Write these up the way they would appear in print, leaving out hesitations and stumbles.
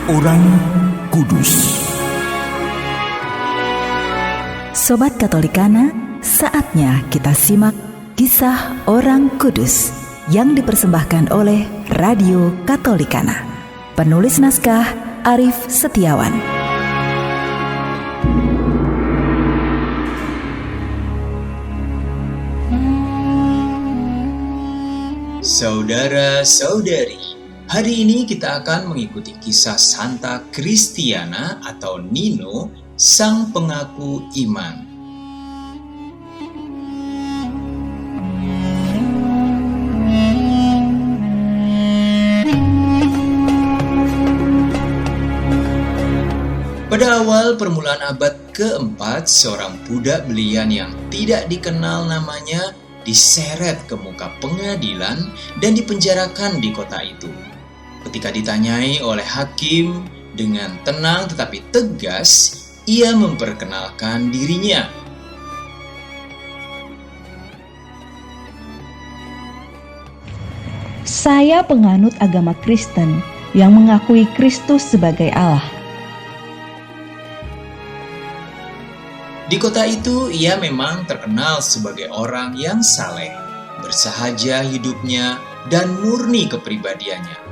Orang Kudus. Sobat Katolikana, saatnya kita simak kisah orang kudus yang dipersembahkan oleh Radio Katolikana. Penulis naskah Arif Setiawan. Saudara-saudari, hari ini kita akan mengikuti kisah Santa Kristiana atau Nino, sang pengaku iman. Pada awal permulaan abad keempat, seorang budak belian yang tidak dikenal namanya diseret ke muka pengadilan dan dipenjarakan di kota itu. Ketika ditanyai oleh hakim dengan tenang tetapi tegas, ia memperkenalkan dirinya. Saya penganut agama Kristen yang mengakui Kristus sebagai Allah. Di kota itu, ia memang terkenal sebagai orang yang saleh, bersahaja hidupnya, dan murni kepribadiannya.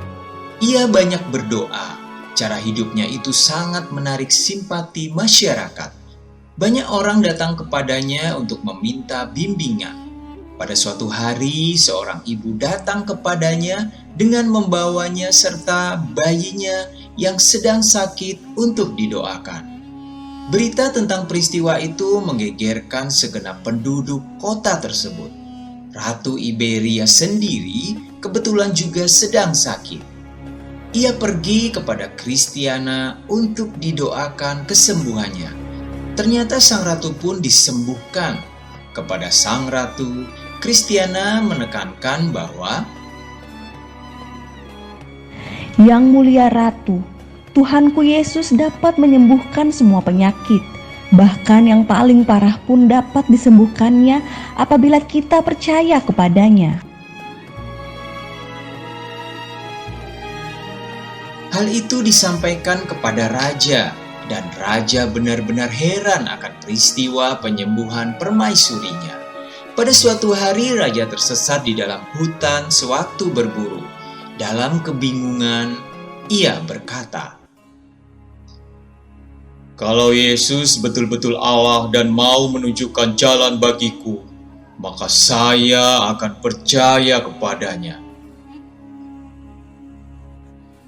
Ia banyak berdoa. Cara hidupnya itu sangat menarik simpati masyarakat. Banyak orang datang kepadanya untuk meminta bimbingan. Pada suatu hari, seorang ibu datang kepadanya dengan membawanya serta bayinya yang sedang sakit untuk didoakan. Berita tentang peristiwa itu menggegerkan segenap penduduk kota tersebut. Ratu Iberia sendiri kebetulan juga sedang sakit. Ia pergi kepada Kristiana untuk didoakan kesembuhannya. Ternyata sang ratu pun disembuhkan. Kepada sang ratu, Kristiana menekankan bahwa Yang mulia Ratu, Tuhanku Yesus dapat menyembuhkan semua penyakit. Bahkan yang paling parah pun dapat disembuhkannya apabila kita percaya kepadanya. hal itu disampaikan kepada raja, dan raja benar-benar heran akan peristiwa penyembuhan permaisurinya. Pada suatu hari, raja tersesat di dalam hutan sewaktu berburu. Dalam kebingungan, ia berkata, "Kalau Yesus betul-betul Allah dan mau menunjukkan jalan bagiku, maka saya akan percaya kepadanya."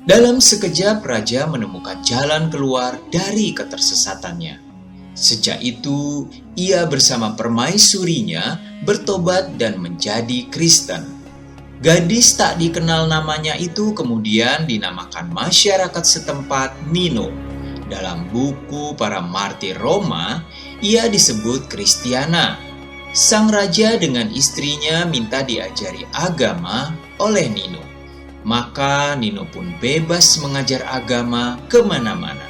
Dalam sekejap, raja menemukan jalan keluar dari ketersesatannya. Sejak itu, ia bersama permaisurinya bertobat dan menjadi Kristen. Gadis tak dikenal namanya itu kemudian dinamakan masyarakat setempat Nino. Dalam buku para martir Roma, ia disebut Kristiana. Sang raja dengan istrinya minta diajari agama oleh Nino. Maka Nino pun bebas mengajar agama kemana-mana.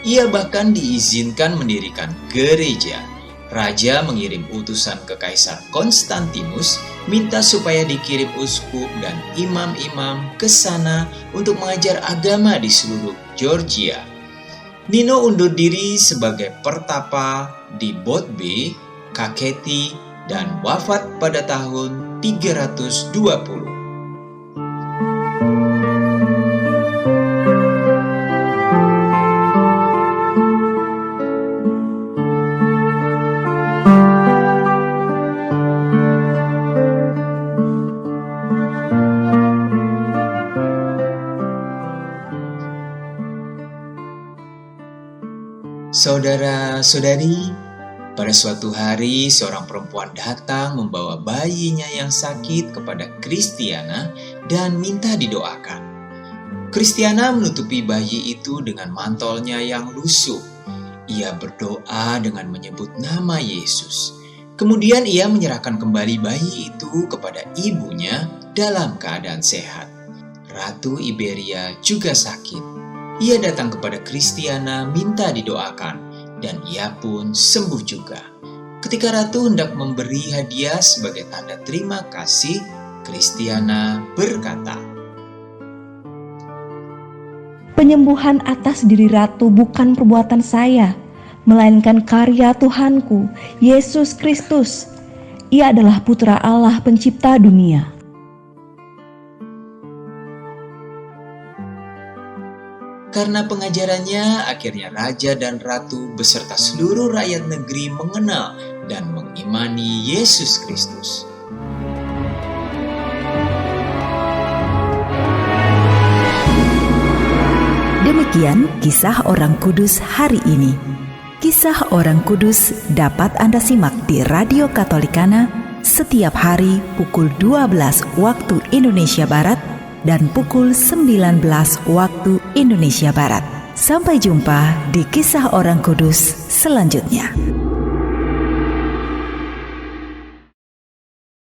Ia bahkan diizinkan mendirikan gereja. Raja mengirim utusan ke Kaisar Konstantinus, minta supaya dikirim uskup dan imam-imam ke sana untuk mengajar agama di seluruh Georgia. Nino undur diri sebagai pertapa di Botbe, Kakheti, dan wafat pada tahun 320. Saudara-saudari, pada suatu hari seorang perempuan datang membawa bayinya yang sakit kepada Kristiana dan minta didoakan. Kristiana menutupi bayi itu dengan mantolnya yang lusuh. Ia berdoa dengan menyebut nama Yesus. Kemudian ia menyerahkan kembali bayi itu kepada ibunya dalam keadaan sehat. Ratu Iberia juga sakit. Ia datang kepada Kristiana minta didoakan, dan ia pun sembuh juga. Ketika ratu hendak memberi hadiah sebagai tanda terima kasih, Kristiana berkata, Penyembuhan atas diri ratu bukan perbuatan saya, melainkan karya Tuhanku, Yesus Kristus. Ia adalah Putra Allah Pencipta dunia. Karena pengajarannya, akhirnya raja dan ratu beserta seluruh rakyat negeri mengenal dan mengimani Yesus Kristus. Demikian kisah orang kudus hari ini. Kisah orang kudus dapat Anda simak di Radio Katolikana setiap hari pukul 12 waktu Indonesia Barat dan pukul 19 waktu Indonesia Barat. Sampai jumpa di kisah orang kudus selanjutnya.